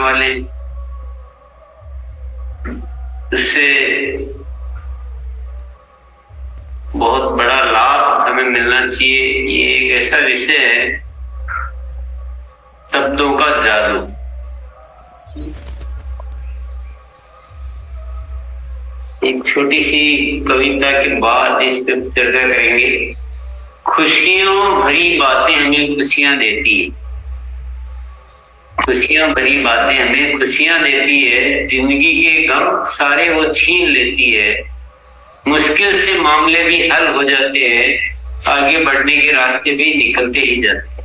वाले हैं, उससे बहुत बड़ा लाभ हमें मिलना चाहिए। ये एक ऐसा विषय है, शब्दों का जादू। एक छोटी सी कविता के बाद इस पर चर्चा करेंगे। खुशियों भरी बातें हमें खुशियां देती है, खुशियां भरी बातें हमें खुशियां देती है, जिंदगी के गम सारे वो छीन लेती है। मुश्किल से मामले भी हल हो जाते हैं, आगे बढ़ने के रास्ते भी निकलते ही जाते हैं।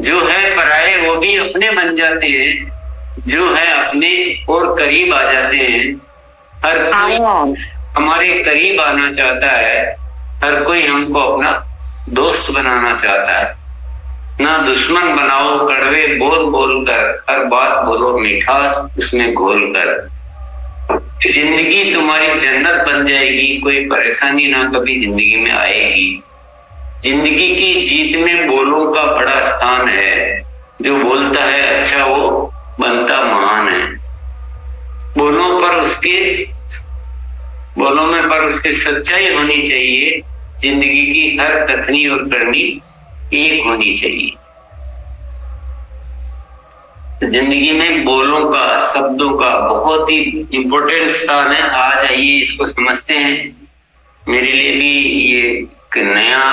जो है पराये वो भी अपने बन जाते हैं, जो है अपने और करीब आ जाते हैं। हर कोई हमारे करीब आना चाहता है, हर कोई हमको अपना दोस्त बनाना चाहता है। ना दुश्मन बनाओ कड़वे बोल बोल कर, हर बात बोलो मिठास उसमें घोल कर। जिंदगी तुम्हारी जन्नत बन जाएगी, कोई परेशानी ना कभी जिंदगी में आएगी। जिंदगी की जीत में बोलों का बड़ा स्थान है, जो बोलता है अच्छा वो बनता महान है। बोलों में पर उसकी सच्चाई होनी चाहिए, जिंदगी की हर कथनी और करनी एक होनी चाहिए। जिंदगी में बोलों का, शब्दों का बहुत ही इंपॉर्टेंट स्थान है। आज आइए इसको समझते हैं। मेरे लिए भी ये एक नया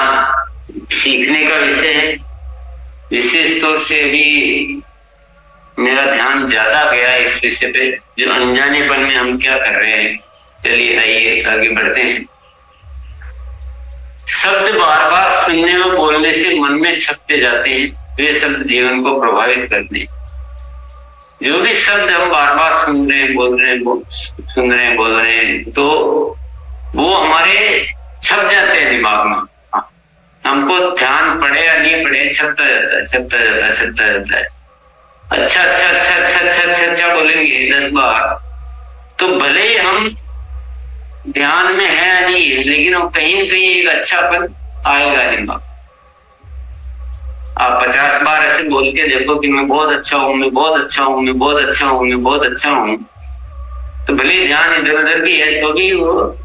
सीखने का विषय है। विशेष तौर से अभी मेरा ध्यान ज्यादा गया इस विषय पे, जो अनजानेपन में हम क्या कर रहे हैं। चलिए आइए आगे बढ़ते हैं। शब्द बार बार सुनने और बोलने से मन में छपते जाते हैं, वे शब्द जीवन को प्रभावित करते हैं। जो भी शब्द हम बार बार सुन रहे हैं, बोल रहे हैं, तो वो हमारे छप जाते हैं दिमाग में। हमको ध्यान पड़े या नहीं पड़े, छपता जाता है। अच्छा बोलेंगे 10 बार, तो भले ही हम ध्यान में है या नहीं है, लेकिन वो कहीं न कहीं एक अच्छा आएगा दिमाग। आप 50 बार ऐसे बोल के देखो कि मैं बहुत अच्छा हूँ, मैं बहुत अच्छा हूँ, मैं बहुत अच्छा हूँ, मैं बहुत अच्छा हूँ, तो भले ही ध्यान इधर उधर भी है, तो भी वो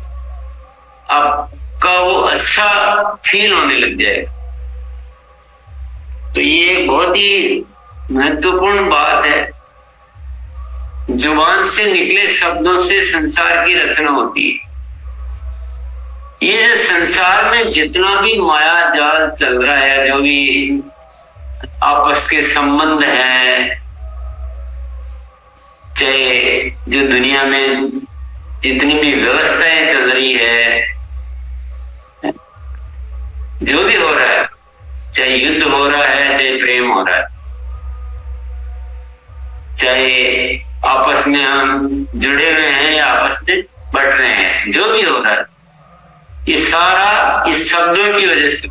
आपका वो अच्छा फील होने लग जाएगा। तो ये बहुत ही महत्वपूर्ण बात है। जुबान से निकले शब्दों से संसार की रचना होती है। ये जो संसार में जितना भी माया जाल चल रहा है, जो भी आपस के संबंध है, चाहे जो दुनिया में जितनी भी व्यवस्थाएं चल रही है, जो भी हो रहा है, चाहे युद्ध हो रहा है, चाहे प्रेम हो रहा है, चाहे आपस में हम जुड़े हुए हैं या आपस में बट रहे हैं, जो भी हो रहा है, ये सारा इस शब्दों की वजह से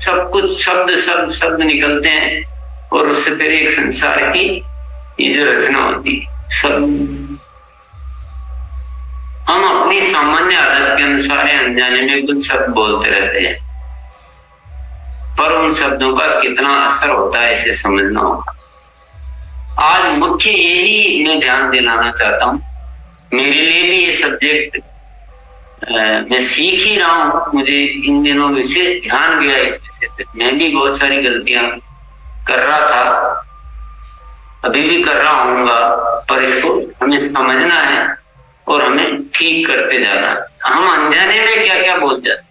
सब कुछ शब्द निकलते हैं, और उससे फिर एक संसार की ये जो रचना होती है। सब हम अपनी सामान्य आदत के अनुसार अनजाने में कुछ शब्द बोलते रहते हैं, पर उन शब्दों का कितना असर होता है इसे समझना होगा। आज मुख्य यही मैं ध्यान दिलाना चाहता हूँ। मेरे लिए भी ये सब्जेक्ट मैं सीख ही रहा हूँ, मुझे इन दिनों विशेष ध्यान गया इस विषय पे। मैं भी बहुत सारी गलतियां कर रहा था, अभी भी कर रहा हूँगा, पर इसको हमें समझना है और हमें ठीक करते जाना है। हम अनजाने में क्या क्या बोल जाते।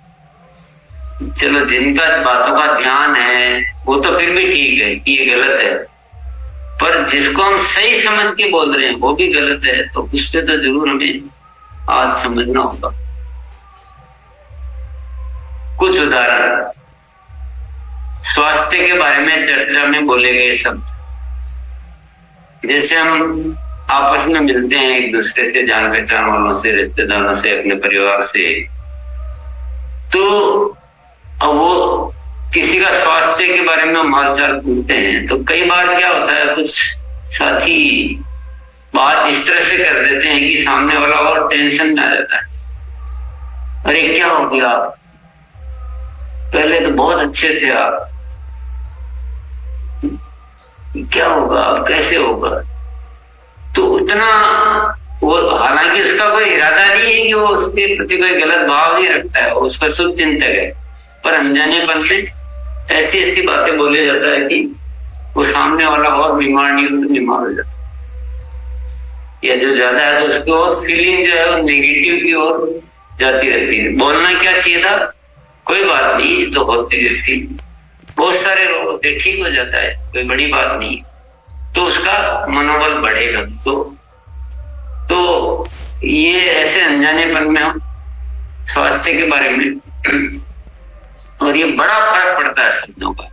चलो जिनका बातों का ध्यान है वो तो फिर भी ठीक है कि ये गलत है, पर जिसको हम सही समझ के बोल रहे हैं वो भी गलत है, तो उस पर तो जरूर हमें आज समझना होगा। कुछ उदाहरण, स्वास्थ्य के बारे में चर्चा में बोले गए शब्द, जैसे हम आपस में मिलते हैं एक दूसरे से, जान पहचान वालों से, रिश्तेदारों से, अपने परिवार से, तो अब वो किसी का स्वास्थ्य के बारे में हम हालचाल पूछते हैं, तो कई बार क्या होता है, कुछ साथी बात इस तरह से कर देते हैं कि सामने वाला और टेंशन में आ जाता है। अरे क्या हो गया, पहले तो बहुत अच्छे थे आप, क्या होगा, कैसे होगा। तो उतना वो, हालांकि उसका कोई इरादा नहीं है कि वो उसके प्रति कोई गलत भाव नहीं रखता है, वो उसका शुभ चिंतक है, पर अनजानेपन में ऐसी ऐसी बातें बोले जाता है कि वो सामने वाला और बीमार नहीं हो तो बीमार हो जाता है, या जो ज्यादा है तो उसकी और फीलिंग जो है वो नेगेटिव की ओर जाती रहती है। बोलना क्या चाहिए था, कोई बात नहीं, तो होती रहती, बहुत सारे लोग होते, ठीक हो जाता है, कोई बड़ी बात नहीं, तो उसका मनोबल बढ़ेगा। तो ये ऐसे अनजानेपन में हम स्वास्थ्य के बारे में, और ये बड़ा फर्क पड़ता है शब्दों का।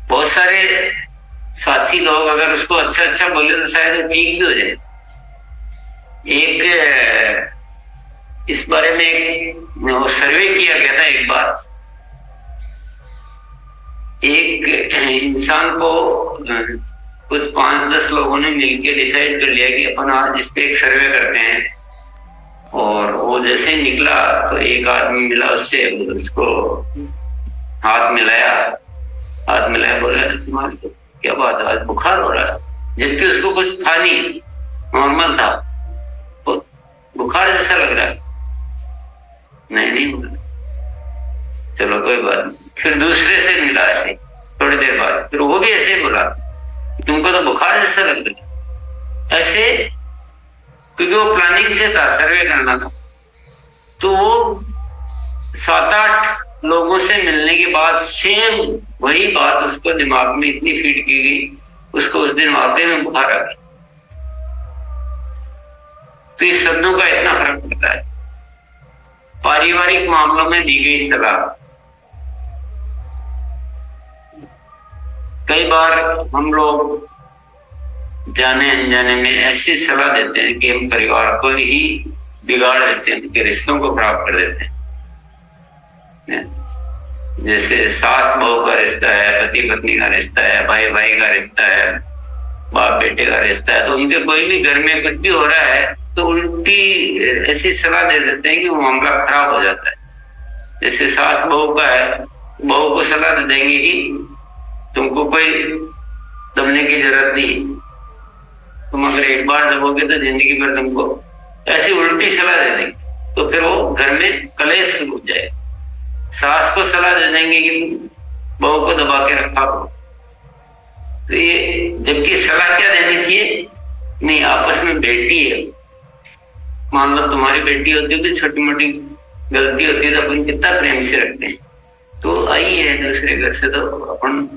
बहुत सारे साथी लोग अगर उसको अच्छा अच्छा बोले तो शायद वो ठीक भी हो जाए। एक इस बारे में एक सर्वे किया गया था एक बार, एक इंसान को कुछ 5-10 लोगों ने मिलकर डिसाइड कर लिया कि अपन आज इस पे एक सर्वे करते हैं, और वो जैसे ही निकला तो एक आदमी मिला उससे, उसको हाथ मिलाया, बोला तुम्हारी तो क्या बात है, आज बुखार हो रहा है, जबकि उसको कुछ था नहीं, नॉर्मल था, तो बुखार जैसा लग रहा है, नहीं बोला, चलो कोई बात नहीं। फिर दूसरे से मिला ऐसे थोड़ी देर बाद, फिर वो भी ऐसे ही बोला तुमको तो बुखार जैसा लग रहा है, ऐसे, क्योंकि वो प्लानिंग से था, सर्वे करना था। तो वो 7-8 लोगों से मिलने के बाद सेम वही बात उसको दिमाग में इतनी फीड की गई, उसको उस दिन वाकई में बुखार आ गया। तो इस शब्दों का इतना फर्क पड़ता है। पारिवारिक मामलों में दी गई सलाह, कई बार हम लोग जाने अनजाने में ऐसी सलाह देते हैं कि हम परिवार को ही बिगाड़ देते हैं, उनके रिश्तों को खराब कर देते हैं। जैसे सास बहू का रिश्ता है, पति पत्नी का रिश्ता है, भाई भाई का रिश्ता है, बाप बेटे का रिश्ता है, तो उनके कोई भी घर में कुछ भी हो रहा है तो उल्टी ऐसी सलाह दे देते हैं कि वो मामला खराब हो जाता है। जैसे सास बहू का है, बहू को सलाह दे देंगे कि तुमको कोई दबने की जरूरत नहीं, तुम अगर एक बार दबोगे तो जिंदगी भर तुमको, ऐसी उल्टी सलाह दे देंगे, तो फिर वो घर में कलेश शुरू हो जाए। सास को सलाह दे देंगे कि बहू को दबा के रखा करो, तो ये, जबकि सलाह क्या देनी चाहिए, नहीं आपस में बेटी है, मान लो तुम्हारी बेटी होती है तो छोटी मोटी गलती होती है तो अपन कितना प्रेम से रखते हैं, तो आई है दूसरे घर से तो अपन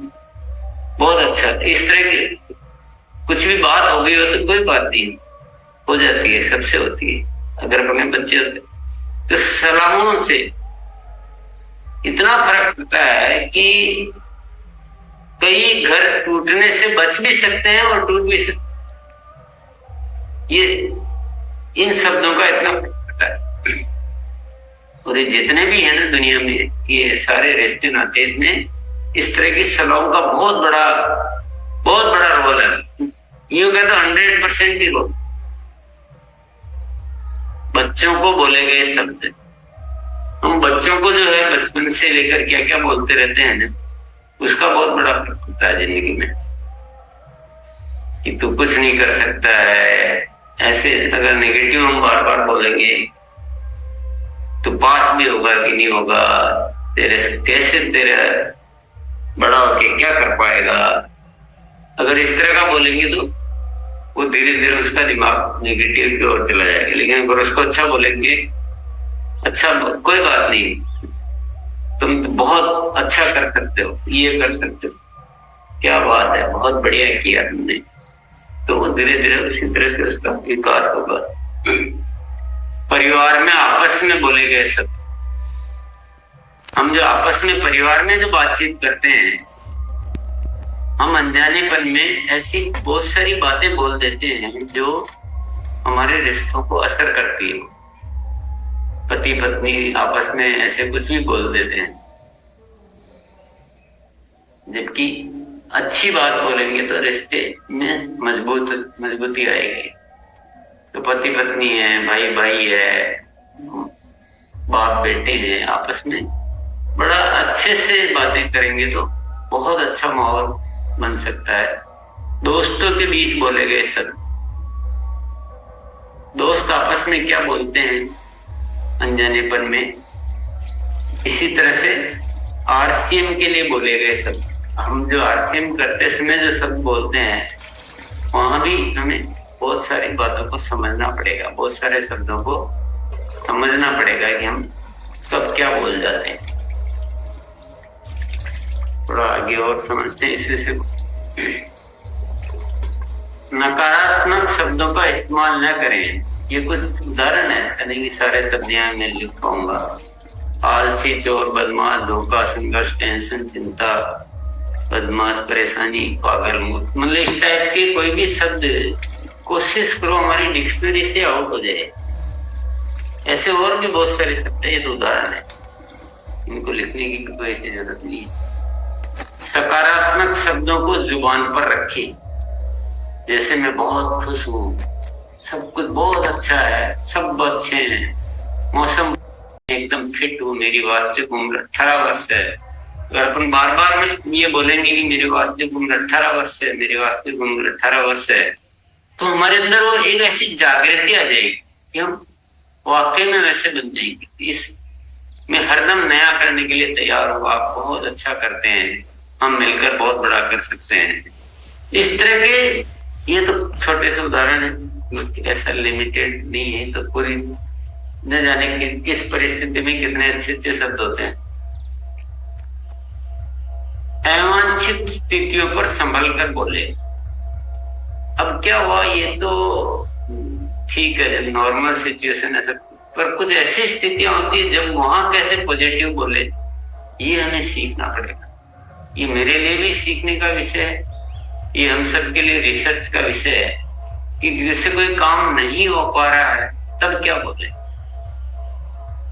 बहुत अच्छा, इस तरह की कुछ भी बात हो गई हो तो कोई बात नहीं, हो जाती है, सबसे होती है, अगर अपने बच्चे होते तो सलाहों से इतना फर्क पड़ता है कि कई घर टूटने से बच भी सकते हैं और टूट भी सकते हैं। ये इन शब्दों का इतना फर्क पड़ता है। और ये जितने भी है ना दुनिया में, ये सारे रिश्ते नाते, इसमें इस तरह की सलाहों का बहुत बड़ा रोल है। यूं कहते तो 100% ही रोल बच्चों को बोले गए शब्द। हम बच्चों को जो है बचपन से लेकर क्या क्या बोलते रहते हैं ना, उसका बहुत बड़ा फर्क होता है जिंदगी में, कि तू कुछ नहीं कर सकता है, ऐसे अगर नेगेटिव हम बार बार बोलेंगे तो पास भी होगा कि नहीं होगा, तेरे कैसे तेरा बड़ा होके क्या कर पाएगा, अगर इस तरह का बोलेंगे तो वो धीरे धीरे उसका दिमाग नेगेटिव की ओर चला जाएगा। लेकिन अगर उसको अच्छा बोलेंगे, अच्छा कोई बात नहीं, तुम बहुत अच्छा कर सकते हो, ये कर सकते हो, क्या बात है, बहुत बढ़िया किया तुमने, तो वो धीरे धीरे उसी तरह से उसका विकास होगा। परिवार में आपस में बोले गए शब्द, हम जो आपस में परिवार में जो बातचीत करते हैं, हम अनजानेपन में ऐसी बहुत सारी बातें बोल देते हैं जो हमारे रिश्तों को असर करती है। पति पत्नी आपस में ऐसे कुछ भी बोल देते हैं, जबकि अच्छी बात बोलेंगे तो रिश्ते में मजबूती आएगी। तो पति पत्नी है, भाई भाई है, बाप बेटे हैं, आपस में बड़ा अच्छे से बातें करेंगे तो बहुत अच्छा माहौल बन सकता है। दोस्तों के बीच बोले गए शब्द, दोस्त आपस में क्या बोलते हैं अनजानेपन में, इसी तरह से आरसीएम के लिए बोले गए शब्द, हम जो आरसीएम करते समय जो शब्द बोलते हैं वहां भी हमें बहुत सारी बातों को समझना पड़ेगा, बहुत सारे शब्दों को समझना पड़ेगा कि हम कब क्या बोल जाते हैं। थोड़ा आगे और समझते हैं इस विषय को। नकारात्मक शब्दों का इस्तेमाल न करें। ये कुछ उदाहरण है, यानी कि सारे शब्द यहाँ मैं लिख पाऊंगा। आलसी, चोर, बदमाश, धोखा, संघर्ष, टेंशन, चिंता, बदमाश, परेशानी, पागल, मूर्ख, मतलब इस टाइप के कोई भी शब्द कोशिश करो हमारी डिक्शनरी से आउट हो जाए। ऐसे और भी बहुत सारे शब्द है, ये तो उदाहरण है, इनको लिखने की कोई ऐसी जरूरत नहीं है। सकारात्मक शब्दों को जुबान पर रखिए, जैसे मैं बहुत खुश हूँ, सब कुछ बहुत अच्छा है, सब अच्छे हैं, मौसम एकदम फिट हूँ, मेरी वास्तविक उम्र 18 वर्ष है। अगर अपन बार बार में ये बोलेंगे कि मेरी वास्तविक उम्र 18 वर्ष है, मेरी वास्तविक उम्र 18 वर्ष है, तो हमारे अंदर वो एक ऐसी जागृति आ जाएगी कि हम वाकई में वैसे बन जाएंगे। इस मैं हरदम नया करने के लिए तैयार हूँ, आप बहुत अच्छा करते हैं, हम मिलकर बहुत बड़ा कर सकते हैं। इस तरह के ये तो छोटे से उदाहरण है, ऐसा लिमिटेड नहीं है, तो पूरी न जाने कि किस परिस्थिति में कितने अच्छे अच्छे शब्द होते हैं। अवांछित स्थितियों पर संभल कर बोले। अब क्या हुआ, ये तो ठीक है, नॉर्मल सिचुएशन है सब, पर कुछ ऐसी स्थितियां होती है जब वहां कैसे पॉजिटिव बोले, ये हमें सीखना पड़ेगा। ये मेरे लिए भी सीखने का विषय है, ये हम सबके लिए रिसर्च का विषय है कि जैसे कोई काम नहीं हो पा रहा है तब क्या बोले।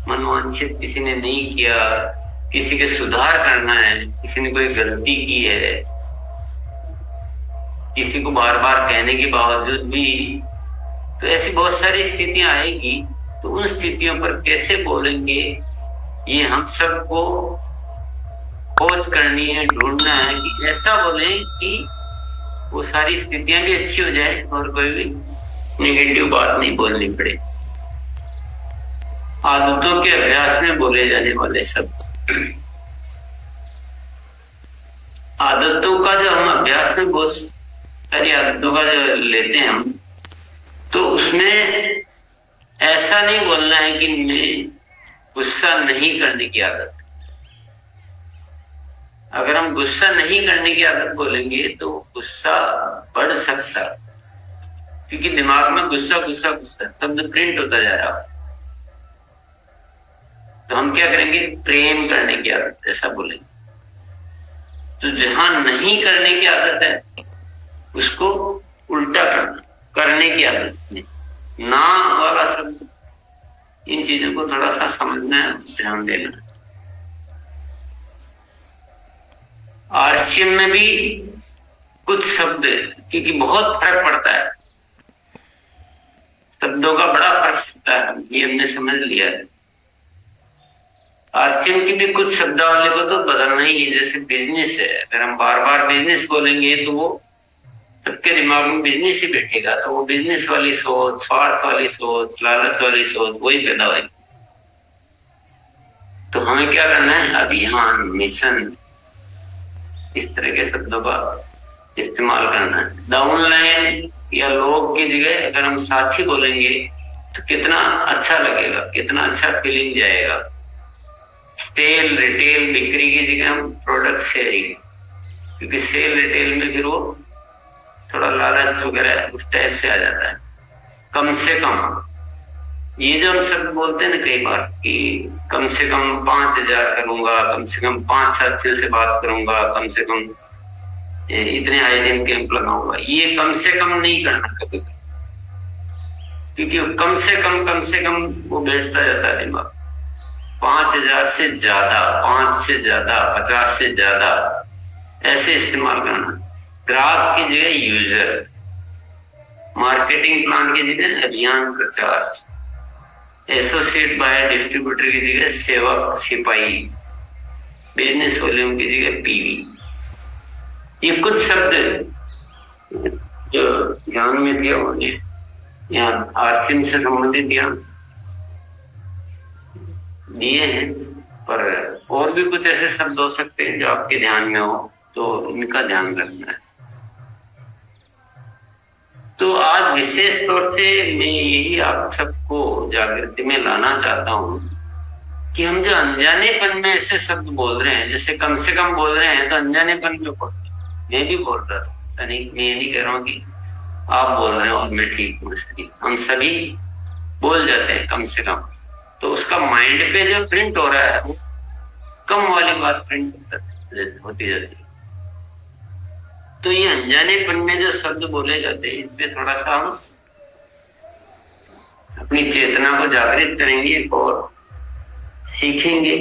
मनोवांछित किसी ने नहीं किया, किसी के सुधार करना है, किसी ने कोई गलती की है, किसी को बार बार कहने के बावजूद भी, तो ऐसी बहुत सारी स्थितियां आएगी, तो उन स्थितियों पर कैसे बोलेंगे ये हम सबको खोज करनी है, ढूंढना है कि ऐसा बोले कि वो सारी स्थितियां भी अच्छी हो जाए और कोई भी नेगेटिव बात नहीं बोलनी पड़े। आदतों के अभ्यास में बोले जाने वाले शब्द। आदतों का जो हम अभ्यास में बहुत सारी आदतों का जो लेते हैं हम, तो उसमें ऐसा नहीं बोलना है कि मैं गुस्सा नहीं करने की आदत। अगर हम गुस्सा नहीं करने की आदत बोलेंगे तो गुस्सा बढ़ सकता है, क्योंकि दिमाग में गुस्सा गुस्सा गुस्सा शब्द प्रिंट होता जा रहा है। तो हम क्या करेंगे, प्रेम करने की आदत ऐसा बोलेंगे। तो जहां नहीं करने की आदत है उसको उल्टा करने की आदत नहीं, ना वाला शब्द, इन चीजों को थोड़ा सा समझना है, ध्यान देना है। आरसीएम में भी कुछ शब्द, क्योंकि बहुत फर्क पड़ता है, शब्दों का बड़ा फर्क पड़ता है, ये हमने समझ लिया है। आरसीएम की भी कुछ शब्दावली को तो बदलना ही है। जैसे बिजनेस है, अगर हम बार बार बिजनेस बोलेंगे तो वो सबके दिमाग में बिजनेस ही बैठेगा, तो वो बिजनेस वाली सोच, स्वार्थ वाली सोच, लालच वाली सोच वही पैदा होगी। तो हमें क्या करना है, अभियान, मिशन, इस तरह के शब्दों का इस्तेमाल करना है। डाउनलाइन या लोग की जगह अगर हम साथी बोलेंगे तो कितना अच्छा लगेगा, कितना अच्छा फीलिंग जाएगा। सेल, रिटेल, बिक्री की जगह हम प्रोडक्ट शेयरिंग, क्योंकि सेल रिटेल में फिर वो थोड़ा लालच वगैरह उस टाइप से आ जाता है। कम से कम, ये जो हम शब्द बोलते हैं ना कई बार कि कम से कम 5000 करूंगा, कम से कम 5 साथियों से बात करूंगा, कम से कम इतने हाइजीन कैंप लगाऊंगा, ये कम से कम नहीं करना कभी, क्योंकि कम से कम वो बैठता जाता है दिमाग। 5000 से ज्यादा, 5 से ज्यादा, 50 से ज्यादा, ऐसे इस्तेमाल करना। ग्राहक की जगह यूजर, मार्केटिंग प्लान की जगह अभियान प्रचार, एसोसिएट बायर डिस्ट्रीब्यूटर की जगह सेवक सिपाही, बिजनेस वॉल्यूम की जगह पीवी। ये कुछ शब्द जो ध्यान में दिया होंगे, यहाँ आरसीएम से संबंधित यहाँ दिए हैं, पर और भी कुछ ऐसे शब्द हो सकते हैं जो आपके ध्यान में हो, तो इनका ध्यान रखना है। तो आज विशेष तौर से मैं यही आप सबको जागृति में लाना चाहता हूँ कि हम जो अनजानेपन में ऐसे शब्द बोल रहे हैं, जैसे कम से कम बोल रहे हैं, तो अनजानेपन में बोलते हैं। मैं भी बोल रहा था, नहीं मैं ये नहीं कह रहा हूँ कि आप बोल रहे हो और मैं ठीक हूँ, हम सभी बोल जाते हैं कम से कम। तो उसका माइंड पे जो प्रिंट हो रहा है वो कम वाली बात प्रिंट होती जाती है। तो ये अनजानेपन में जो शब्द बोले जाते हैं, इस पे थोड़ा सा हम अपनी चेतना को जागृत करेंगे और सीखेंगे